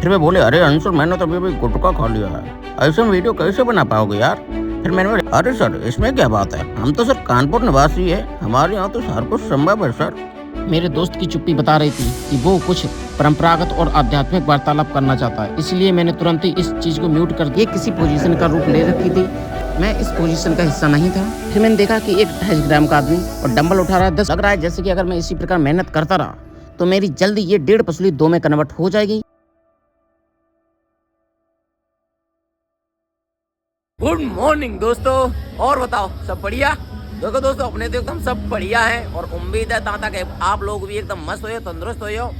फिर वे बोले, अरे अंशुल मैंने तो अभी गुटखा खा लिया है, ऐसे में वीडियो कैसे बना पाओगे यार। फिर मैंने बोला, अरे सर इसमें क्या बात है, हम तो सर कानपुर निवासी है, हमारे यहाँ तो हर कुछ संभव है सर। मेरे दोस्त की चुप्पी बता रही थी कि वो कुछ परंपरागत और आध्यात्मिक वार्तालाप करना चाहता है, इसलिए मैंने तुरंत ही इस चीज को म्यूट कर दिया। किसी पोजीशन का रूप ले रखी थी, मैं इस पोजीशन का हिस्सा नहीं था। फिर मैंने देखा कि एक 28 ग्राम का आदमी और डंबल उठा रहा है 10। लग रहा है जैसे कि अगर मैं इसी प्रकार मेहनत करता रहा तो मेरी जल्दी ये 1.5 पसली 2 में कन्वर्ट हो जाएगी। गुड मॉर्निंग दोस्तों, और बताओ सब बढ़िया। देखो दोस्तों, अपने तो एकदम सब बढ़िया है और उम्मीद है तक आप लोग भी एकदम मस्त हो, तंदुरुस्त हो।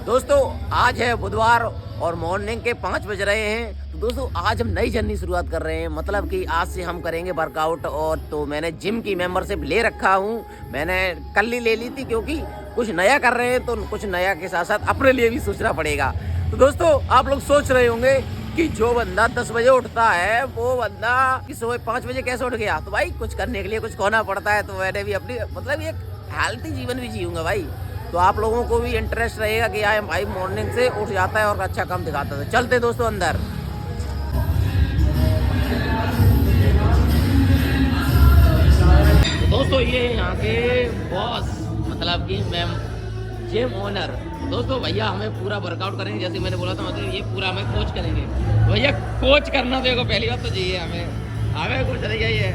दोस्तों आज है बुधवार और मॉर्निंग के 5 बज रहे हैं। तो दोस्तों आज हम नई जर्नी शुरुआत कर रहे हैं, मतलब कि आज से हम करेंगे वर्कआउट। और तो मैंने जिम की मेंबरशिप ले रखा हूँ, मैंने कल ही ले ली थी, क्योंकि कुछ नया कर रहे हैं तो कुछ नया के साथ साथ अपने लिए भी सोचना पड़ेगा। तो दोस्तों आप लोग सोच रहे होंगे कि जो बंदा 10 बजे उठता है वो बंदा सुबह 5 बजे कैसे उठ गया। तो भाई कुछ करने के लिए कुछ खोना पड़ता है, तो मैंने भी अपनी मतलब एक हेल्थी जीवन भी जीऊंगा भाई। तो आप लोगों को भी इंटरेस्ट रहेगा कि यार भाई मॉर्निंग से उठ जाता है और अच्छा काम दिखाता है। चलते दोस्तों अंदर। तो दोस्तों ये यहाँ के बॉस, मतलब कि मैम जिम ओनर। दोस्तों भैया हमें पूरा वर्कआउट करेंगे, जैसे मैंने बोला था, मतलब ये पूरा हमें कोच करेंगे। भैया कोच करना देखो पहली बात तो चाहिए हमें कुछ नहीं चाहिए।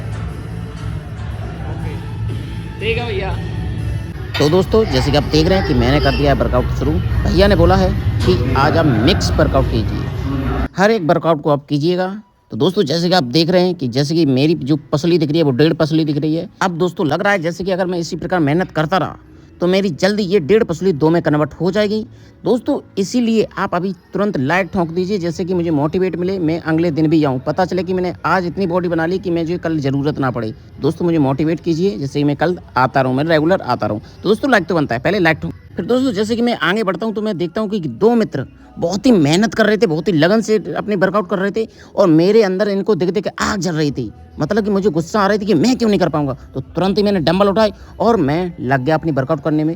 ठीक है भैया। तो दोस्तों जैसे कि आप देख रहे हैं कि मैंने कर दिया है वर्कआउट शुरू। भैया ने बोला है कि आज आप मिक्स वर्कआउट कीजिए, हर एक वर्कआउट को आप कीजिएगा। तो दोस्तों जैसे कि आप देख रहे हैं कि जैसे कि मेरी जो पसली दिख रही है वो 1.5 पसली दिख रही है। अब दोस्तों लग रहा है जैसे कि अगर मैं इसी प्रकार मेहनत करता रहा तो मेरी जल्दी ये 1.5 पसली 2 में कन्वर्ट हो जाएगी। दोस्तों इसीलिए आप अभी तुरंत लाइक ठोंक दीजिए, जैसे कि मुझे मोटिवेट मिले, मैं अगले दिन भी आऊँ, पता चले कि मैंने आज इतनी बॉडी बना ली कि मुझे कल ज़रूरत ना पड़े। दोस्तों मुझे मोटिवेट कीजिए, जैसे कि मैं कल आता रहूँ, मैं रेगुलर आता रहूँ। तो दोस्तों लाइक तो बनता है, पहले लाइक ठोंक। फिर दोस्तों जैसे कि मैं आगे बढ़ता हूँ तो मैं देखता हूँ कि 2 मित्र बहुत ही मेहनत कर रहे थे, बहुत ही लगन से अपने वर्कआउट कर रहे थे, और मेरे अंदर इनको देख देख के आग जल रही थी, मतलब कि मुझे गुस्सा आ रही थी कि मैं क्यों नहीं कर पाऊंगा। तो तुरंत ही मैंने डंबल उठाए और मैं लग गया अपनी वर्कआउट करने में।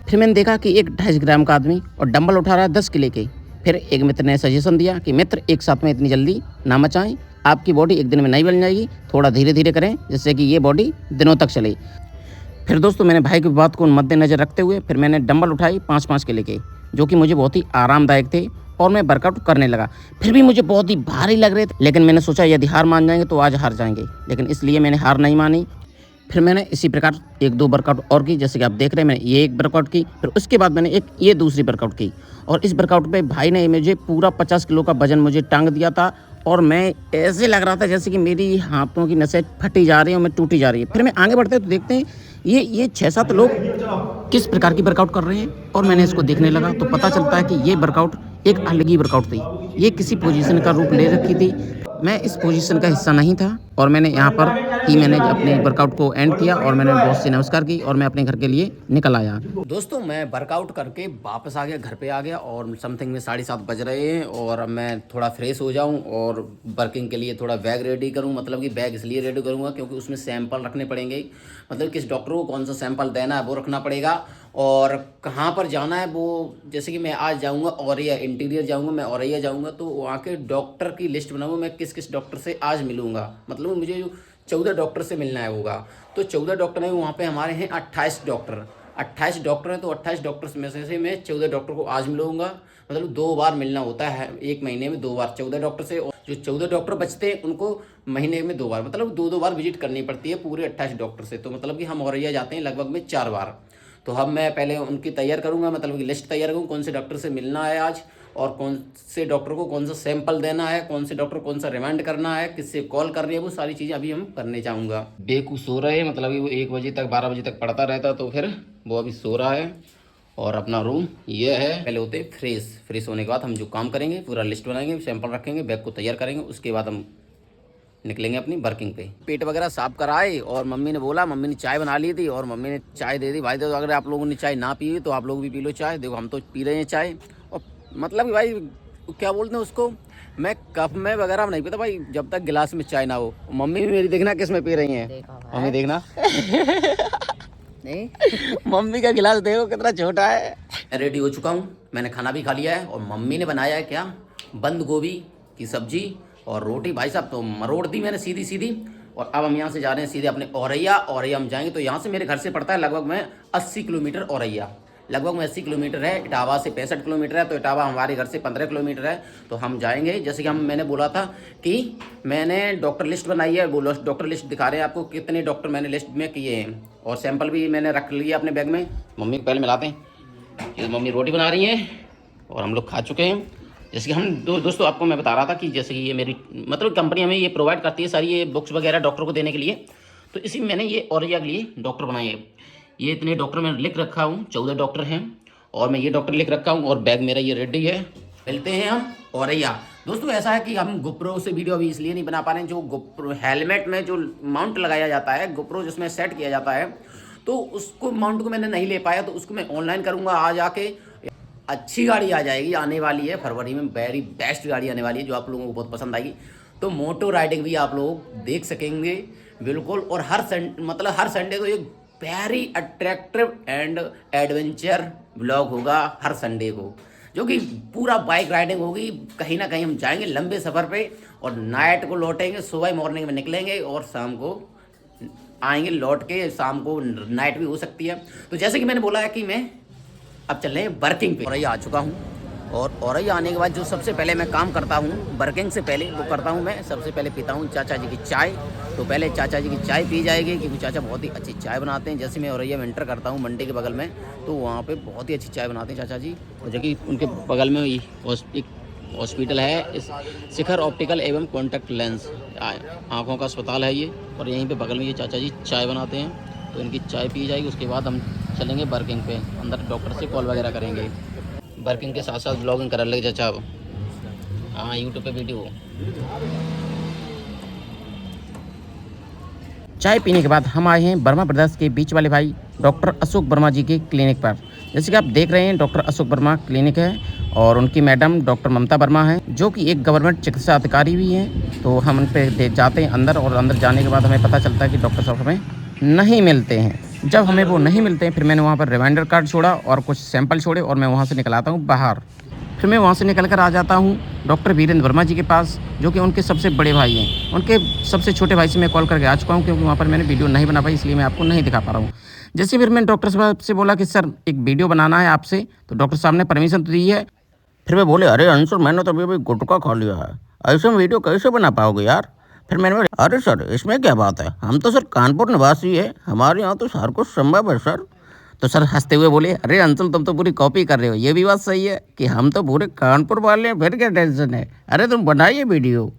फिर मैंने देखा कि एक 28 ग्राम का आदमी और डंबल उठा रहा है 10 किलो के। फिर एक मित्र ने सजेशन दिया कि मित्र एक साथ में इतनी जल्दी ना मचाएं, आपकी बॉडी एक दिन में नहीं बन जाएगी, थोड़ा धीरे धीरे करें जिससे कि ये बॉडी दिनों तक चले। फिर दोस्तों मैंने भाई की बात को मद्देनजर रखते हुए फिर मैंने डंबल उठाई 5-5 किलो के, जो कि मुझे बहुत ही आरामदायक थे, और मैं वर्कआउट करने लगा। फिर भी मुझे बहुत ही भारी लग रहे थे, लेकिन मैंने सोचा यदि हार मान जाएंगे तो आज हार जाएंगे, लेकिन इसलिए मैंने हार नहीं मानी। फिर मैंने इसी प्रकार 1-2 वर्कआउट और की, जैसे कि आप देख रहे हैं मैंने ये एक वर्कआउट की, फिर उसके बाद मैंने ये दूसरी वर्कआउट की। और इस वर्कआउट पे भाई ने मुझे पूरा 50 किलो का वजन मुझे टांग दिया था, और मैं ऐसे लग रहा था जैसे कि मेरी हाथों की नसें फटी जा रही हैं और मैं टूटी जा रही है। फिर मैं आगे बढ़ते तो देखते हैं ये 6-7 लोग किस प्रकार की वर्कआउट कर रहे हैं, और मैंने इसको देखने लगा तो पता चलता है कि ये वर्कआउट एक अलग ही वर्कआउट थी, ये किसी पोजीशन का रूप ले रखी थी। मैं इस पोजीशन का हिस्सा नहीं था, और मैंने यहाँ पर ही मैंने अपने वर्कआउट को एंड किया और मैंने बॉस से नमस्कार की और मैं अपने घर के लिए निकल आया। दोस्तों मैं वर्कआउट करके वापस आ गया, घर पे आ गया, और समथिंग में 7:30 बज रहे हैं। और अब मैं थोड़ा फ्रेश हो जाऊं और वर्किंग के लिए थोड़ा बैग रेडी करूं। मतलब कि बैग इसलिए रेडी करूंगा क्योंकि उसमें सैंपल रखने पड़ेंगे, मतलब किस डॉक्टर को कौन सा सैंपल देना है वो रखना पड़ेगा, और कहाँ पर जाना है वो। जैसे कि मैं आज जाऊंगा औरैया, इंटीरियर जाऊंगा, मैं औरैया जाऊंगा, तो वहाँ के डॉक्टर की लिस्ट बनाऊंगा, मैं किस किस डॉक्टर से आज मिलूंगा। मतलब मुझे जो 14 डॉक्टर से मिलना है होगा, तो 14 डॉक्टर हैं वहाँ पे, हमारे हैं 28 डॉक्टर। 28 डॉक्टर हैं, तो 28 डॉक्टर में से मैं 14 डॉक्टर को आज मिलूंगा। मतलब 2 बार मिलना होता है एक महीने में, 2 बार 14 डॉक्टर से। और जो 14 डॉक्टर बचते हैं उनको महीने में 2 बार, मतलब 2-2 बार विजिट करनी पड़ती है पूरे 28 डॉक्टर से। तो मतलब कि हम औरैया जाते हैं लगभग में 4 बार। तो अब मैं पहले उनकी तैयार करूँगा, मतलब कि लिस्ट तैयार करूँ कौन से डॉक्टर से मिलना है आज, और कौन से डॉक्टर को कौन सा सैंपल देना है, कौन से डॉक्टर को कौन सा रिमाइंड करना है, किससे कॉल करनी है, वो सारी चीज़ें अभी हम करने चाहूँगा। बेकू सो रहे हैं, मतलब कि वो 1 बजे तक 12 बजे तक पढ़ता रहता, तो फिर वो अभी सो रहा है। और अपना रूम ये है। पहले होते फ्रेश होने के बाद हम जो काम करेंगे पूरा लिस्ट बनाएंगे, सैंपल रखेंगे, बैग को तैयार करेंगे, उसके बाद हम निकलेंगे अपनी वर्किंग पे। पेट वगैरह साफ कराए और मम्मी ने बोला, मम्मी ने चाय बना ली थी और मम्मी ने चाय दे दी। भाई देखो अगर आप लोगों ने चाय ना पी तो आप लोग भी पी लो चाय। देखो हम तो पी रहे हैं चाय, और मतलब कि भाई क्या बोलते हैं उसको, मैं कप में वगैरह नहीं पीता भाई जब तक गिलास में चाय ना हो। मम्मी भी मेरी देखना किस में पी रही हैं, मम्मी देखना नहीं मम्मी का गिलास देखो कितना छोटा है। रेडी हो चुका हूँ, मैंने खाना भी खा लिया है और मम्मी ने बनाया है क्या, बंद गोभी की सब्जी और रोटी। भाई साहब तो मरोड़ दी मैंने सीधी सीधी। और अब हम यहाँ से जा रहे हैं सीधे अपने औरैया। औरैया हम जाएंगे तो यहाँ से मेरे घर से पड़ता है लगभग मैं 80 किलोमीटर औरैया। लगभग में 80 किलोमीटर है। इटावा से 65 किलोमीटर है, तो इटावा हमारे घर से 15 किलोमीटर है। तो हम जाएंगे, जैसे कि मैंने बोला था कि मैंने डॉक्टर लिस्ट बनाई है, वो डॉक्टर लिस्ट दिखा रहे हैं आपको कितने डॉक्टर मैंने लिस्ट में किए हैं, और सैंपल भी मैंने रख लिया अपने बैग में। मम्मी को पहले मिलाते हैं। ये मम्मी रोटी बना रही हैं और हम लोग खा चुके हैं। जैसे कि हम दोस्तों आपको मैं बता रहा था कि जैसे कि ये मेरी मतलब कंपनी हमें ये प्रोवाइड करती है सारी ये बुक्स वगैरह डॉक्टर को देने के लिए। तो इसी में मैंने ये औरैया के लिए डॉक्टर बनाए हैं। ये इतने डॉक्टर मैंने लिख रखा हूँ, 14 डॉक्टर हैं, और मैं ये डॉक्टर लिख रखा हूँ, और बैग मेरा ये रेडी है। मिलते हैं हम औरैया। दोस्तों ऐसा है कि हम गोप्रो से वीडियो अभी इसलिए नहीं बना पा रहे हैं, जो गोप्रो हेलमेट में जो माउंट लगाया जाता है, गोप्रो जिसमें सेट किया जाता है, तो उसको माउंट को मैंने नहीं ले पाया, तो उसको मैं ऑनलाइन करूँगा आज आके। अच्छी गाड़ी आ जाएगी, आने वाली है फरवरी में, वेरी बेस्ट गाड़ी आने वाली है जो आप लोगों को बहुत पसंद आएगी। तो मोटो राइडिंग भी आप लोग देख सकेंगे बिल्कुल। और हर संडे को एक very attractive and adventure blog होगा हर संडे को, जो कि पूरा बाइक राइडिंग होगी। कहीं ना कहीं हम जाएंगे लंबे सफ़र पे, और नाइट को लौटेंगे, सुबह मॉर्निंग में निकलेंगे और शाम को आएंगे लौट के। शाम को नाइट भी हो सकती है। तो जैसे कि मैंने बोला है कि मैं अब चल रहे हैं वर्किंग पे। औरैया आ चुका हूँ, और औरैया आने के बाद जो सबसे पहले मैं काम करता हूँ वर्किंग से पहले, वो करता हूँ मैं सबसे पहले पीता हूँ चाचा जी की चाय। तो पहले चाचा जी की चाय पी जाएगी, क्योंकि चाचा बहुत ही अच्छी चाय बनाते हैं। जैसे मैं औरैया में एंटर करता हूँ मंडी के बगल में, तो वहाँ पे बहुत ही अच्छी चाय बनाते हैं चाचा जी। और जो कि उनके बगल में एक हॉस्पिटल है, इस शिखर ऑप्टिकल एवं कॉन्टैक्ट लेंस आँखों का अस्पताल है ये, और यहीं पे बगल में ये चाचा जी चाय बनाते हैं। तो इनकी चाय पी जाएगी, उसके बाद हम चलेंगे वर्किंग पे, अंदर डॉक्टर से कॉल वगैरह करेंगे। वर्किंग के साथ साथ ब्लॉगिंग कर लगे चाचा। हाँ, यूट्यूब पे वीडियो। चाय पीने के बाद हम आए हैं वर्मा ब्रदर्स के बीच वाले भाई डॉक्टर अशोक वर्मा जी के क्लिनिक पर। जैसे कि आप देख रहे हैं डॉक्टर अशोक वर्मा क्लिनिक है, और उनकी मैडम डॉक्टर ममता वर्मा है, जो कि एक गवर्नमेंट चिकित्सा अधिकारी भी हैं। तो हम उन पर जाते हैं अंदर, और अंदर जाने के बाद हमें पता चलता है कि डॉक्टर साहब हमें नहीं मिलते हैं। जब हमें वो नहीं मिलते हैं, फिर मैंने वहाँ पर रिमाइंडर कार्ड छोड़ा और कुछ सैंपल छोड़े, और मैं वहाँ से निकल आता हूँ बाहर। फिर मैं वहाँ से निकल कर आ जाता हूँ डॉक्टर वीरेंद्र वर्मा जी के पास, जो कि उनके सबसे बड़े भाई हैं। उनके सबसे छोटे भाई से मैं कॉल करके आ चुका हूँ, क्योंकि वहाँ पर मैंने वीडियो नहीं बना पाई, इसलिए मैं आपको नहीं दिखा पा रहा हूँ। जैसे फिर मैंने डॉक्टर साहब से बोला कि सर एक वीडियो बनाना है आपसे, तो डॉक्टर साहब ने परमिशन तो दी है। फिर मैं बोले, अरे अंशुल मैंने तो अभी गुटखा खा लिया है, ऐसे में वीडियो कैसे बना पाओगे यार। फिर मैंने बोला, अरे सर इसमें क्या बात है, हम तो सर कानपुर निवासी है, हमारे यहाँ तो हर कुछ संभव है सर। तो सर हंसते हुए बोले, अरे अंशुल तुम तो पूरी कॉपी कर रहे हो, ये भी बात सही है कि हम तो पूरे कानपुर वाले हैं, फिर क्या टेंशन है, अरे तुम बनाइए वीडियो।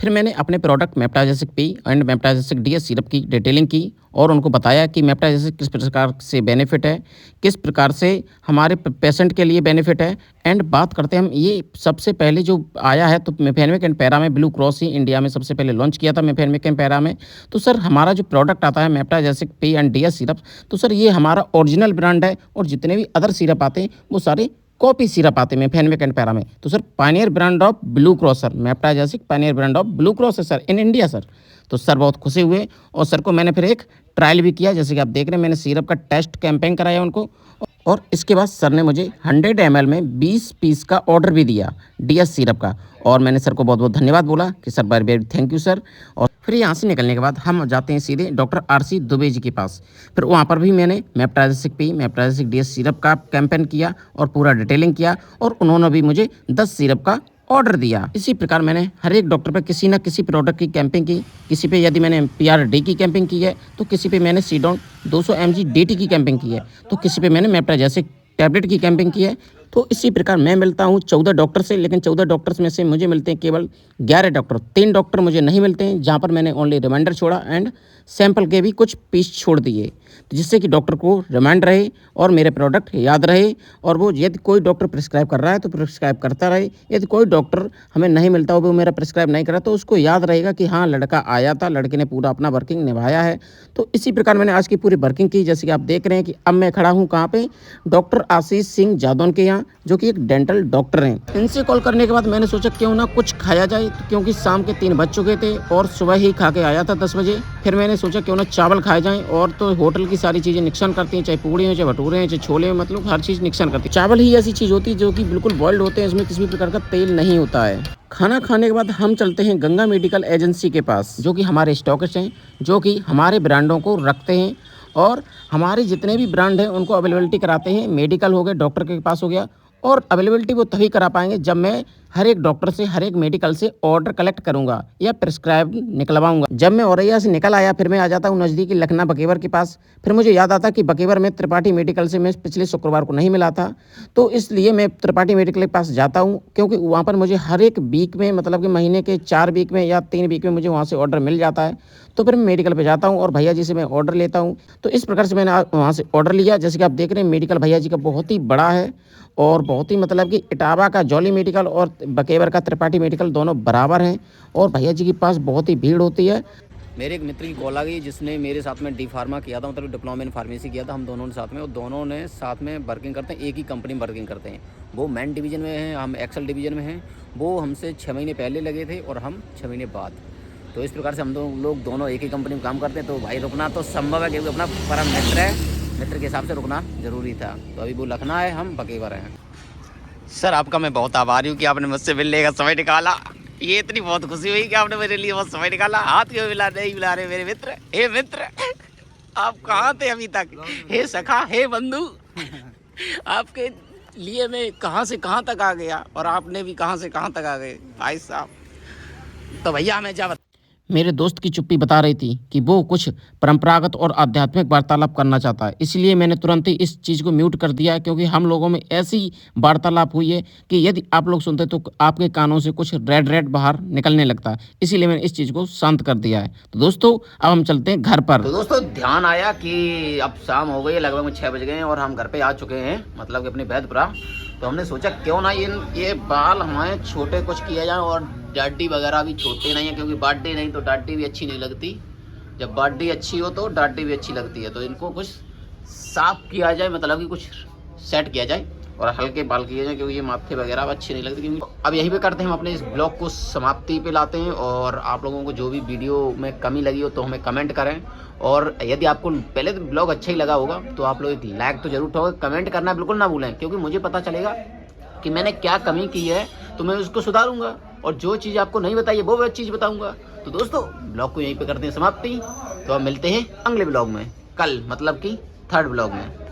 फिर मैंने अपने product Meptagesic P and Meptagesic DS syrup की डिटेलिंग की, और उनको बताया कि मेप्टाजेसिक किस प्रकार से बेनिफिट है, किस प्रकार से हमारे पेशेंट के लिए बेनिफिट है। एंड बात करते हैं हम, ये सबसे पहले जो आया है तो मेफेनमिक एंड पैरा में ब्लू क्रॉस ही इंडिया में सबसे पहले लॉन्च किया था मेफेनमिक एंड पैरा में। तो सर हमारा जो प्रोडक्ट आता है मेप्टाजेसिक पी एंड डीएस सिरप, तो सर ये हमारा ओरिजिनल ब्रांड है, और जितने भी अदर सिरप आते हैं वो सारे कॉपी सिरप आते हैं मेफेनमिक एंड पैरा में। तो sir pioneer brand of Blue Cross sir, Meptagesic pioneer brand of Blue Cross है सर इन इंडिया सर। तो सर बहुत खुशी हुए, और सर को मैंने फिर एक ट्रायल भी किया। जैसे कि आप देख रहे हैं, मैंने सिरप का टेस्ट कैंपेन कराया उनको, और इसके बाद सर ने मुझे 100 ml में 20 पीस का ऑर्डर भी दिया डीएस सिरप का, और मैंने सर को बहुत बहुत धन्यवाद बोला कि sir very very thank you sir. और फिर यहाँ से निकलने के बाद हम जाते हैं सीधे डॉक्टर आरसी दुबे जी के पास। फिर वहाँ पर भी मैंने मेप्टाजेसिक पी मेप्टाजेसिक डीएस सिरप का कैंपेन किया और पूरा डिटेलिंग किया, और उन्होंने भी मुझे 10 सिरप का ऑर्डर दिया। इसी प्रकार मैंने हर एक डॉक्टर पर किसी न किसी प्रोडक्ट की कैंपिंग की। किसी पे यदि मैंने PRD की कैंपिंग की है, तो किसी पे मैंने सीडोन 200 mg DT की कैंपिंग की है, तो किसी पे मैंने मेप्टाजेसिक टैबलेट की कैंपिंग की है। तो इसी प्रकार मैं मिलता हूँ 14 डॉक्टर से, लेकिन 14 डॉक्टर्स में से मुझे मिलते हैं केवल 11 डॉक्टर। 3 डॉक्टर मुझे नहीं मिलते हैं, जहाँ पर मैंने ओनली रिमाइंडर छोड़ा एंड सैंपल के भी कुछ पीस छोड़ दिए, जिससे कि डॉक्टर को रिमाइंड रहे और मेरे प्रोडक्ट याद रहे, और वो यदि कोई डॉक्टर प्रिस्क्राइब कर रहा है तो प्रिस्क्राइब करता रहे। यदि कोई डॉक्टर हमें नहीं मिलता हो, वो मेरा प्रिस्क्राइब नहीं कर रहा, तो उसको याद रहेगा कि हाँ लड़का आया था, लड़के ने पूरा अपना वर्किंग निभाया है। तो इसी प्रकार मैंने आज की पूरी वर्किंग की। जैसे कि आप देख रहे हैं कि अब मैं खड़ा हूँ कहाँ पे, डॉक्टर आशीष सिंह जादौन के यहाँ, जो कि एक डेंटल डॉक्टर हैं। इनसे कॉल करने के बाद मैंने सोचा क्यों ना कुछ खाया जाए, क्योंकि शाम के 3 बज चुके थे और सुबह ही खा के आया था 10 बजे। फिर मैंने सोचा क्यों ना चावल खाए जाएं, और तो होटल की सारी चीज़ें नुकसान करती हैं, चाहे पूड़ी हो, चाहे भटूरे हैं, चाहे छोले हैं, मतलब हर चीज़ नुकसान करती है। चावल ही ऐसी चीज़ होती है जो कि बिल्कुल बॉइल्ड होते हैं, इसमें किसी भी प्रकार का तेल नहीं होता है। खाना खाने के बाद हम चलते हैं गंगा मेडिकल एजेंसी के पास, जो कि हमारे स्टॉकिस्ट हैं, जो कि हमारे ब्रांडों को रखते हैं और हमारे जितने भी ब्रांड हैं उनको अवेलेबिलिटी कराते हैं। मेडिकल हो गए, डॉक्टर के पास हो गया, और अवेलेबिलिटी वो तभी करा पाएंगे जब मैं हर एक डॉक्टर से, हर एक मेडिकल से ऑर्डर कलेक्ट करूंगा या प्रिस्क्राइब निकलवाऊंगा। जब मैं औरैया से निकल आया, फिर मैं आ जाता हूँ नज़दीकी लखना बकेवर के पास। फिर मुझे याद आता कि बकेवर में त्रिपाठी मेडिकल से मैं पिछले शुक्रवार को नहीं मिला था, तो इसलिए मैं त्रिपाठी मेडिकल के पास जाता हूँ, क्योंकि वहाँ पर मुझे हर एक वीक में, मतलब कि महीने के 4 वीक में या 3 वीक में मुझे वहाँ से ऑर्डर मिल जाता है। तो फिर मैं मेडिकल पे जाता हूँ और भैया जी से मैं ऑर्डर लेता हूँ। तो इस प्रकार से मैंने वहाँ से ऑर्डर लिया। जैसे कि आप देख रहे हैं, मेडिकल भैया जी का बहुत ही बड़ा है और बहुत ही, मतलब कि इटावा का जॉली मेडिकल और बकेवर का त्रिपाठी मेडिकल दोनों बराबर हैं, और भैया जी के पास बहुत ही भीड़ होती है। मेरे एक मित्र की कॉल आ गई जिसने मेरे साथ में डी फार्मा किया था, मतलब डिप्लोमा इन फार्मेसी किया था। हम दोनों ने साथ में, और दोनों ने साथ में वर्किंग करते हैं, एक ही कंपनी में वर्किंग करते हैं। वो मैन डिवीज़न में हैं, हम एक्सेल डिवीज़न में हैं। वो हमसे 6 महीने पहले लगे थे और हम 6 महीने बाद। तो इस प्रकार से हम लोग दोनों एक ही कंपनी में काम करते हैं। तो भाई रुकना तो संभव है, क्योंकि अपना परम मित्र है, मित्र के हिसाब से रुकना ज़रूरी था। तो अभी वो लखना है, हम बकेवर हैं। सर आपका मैं बहुत आभारी हूँ कि आपने मुझसे मिलने का समय निकाला। ये इतनी बहुत खुशी हुई कि आपने मेरे लिए बहुत समय निकाला। हाथ क्यों मिला, नहीं मिला रहे मेरे मित्र। हे मित्र, आप कहाँ थे अभी तक? हे सखा, हे बंधु, आपके लिए मैं कहाँ से कहाँ तक आ गया, और आपने भी कहाँ से कहाँ तक आ गए भाई साहब। तो भैया मैं क्या मेरे दोस्त की चुप्पी बता रही थी कि वो कुछ परंपरागत और आध्यात्मिक वार्तालाप करना चाहता है, इसलिए मैंने तुरंत ही इस चीज़ को म्यूट कर दिया, क्योंकि हम लोगों में ऐसी वार्तालाप हुई है कि यदि आप लोग सुनते तो आपके कानों से कुछ रेड रेड बाहर निकलने लगता है, इसीलिए मैंने इस चीज़ को शांत कर दिया है। तो दोस्तों अब हम चलते हैं घर पर। तो दोस्तों ध्यान आया कि अब शाम हो गई है, लगभग 6 बज गए हैं और हम घर पे आ चुके हैं, मतलब कि अपने बैदपुरा। तो हमने सोचा क्यों ना ये बाल हमारे छोटे कुछ किया जाए, और दाढ़ी वगैरह भी छोटे नहीं है, क्योंकि बाडी नहीं तो दाढ़ी भी अच्छी नहीं लगती। जब बाडी अच्छी हो तो दाढ़ी भी अच्छी लगती है। तो इनको कुछ साफ किया जाए, मतलब कि कुछ सेट किया जाए और हल्के बाल किए जाए, क्योंकि ये माथे वगैरह अच्छी नहीं लगती। क्योंकि अब यहीं पे करते हैं, हम अपने इस ब्लॉग को समाप्ति पे लाते हैं। और आप लोगों को जो भी वीडियो में कमी लगी हो तो हमें कमेंट करें, और यदि आपको पहले तो ब्लॉग अच्छा ही लगा होगा तो आप लोग एक लाइक तो जरूर ठोकें, कमेंट करना बिल्कुल ना भूलें, क्योंकि मुझे पता चलेगा कि मैंने क्या कमी की है, तो मैं उसको सुधारूंगा, और जो चीज़ आपको नहीं बताई है वो चीज़ बताऊंगा। तो दोस्तों ब्लॉग को यहीं पे करते हैं समाप्ति। तो अब मिलते हैं अगले ब्लॉग में कल, मतलब कि 3rd ब्लॉग में।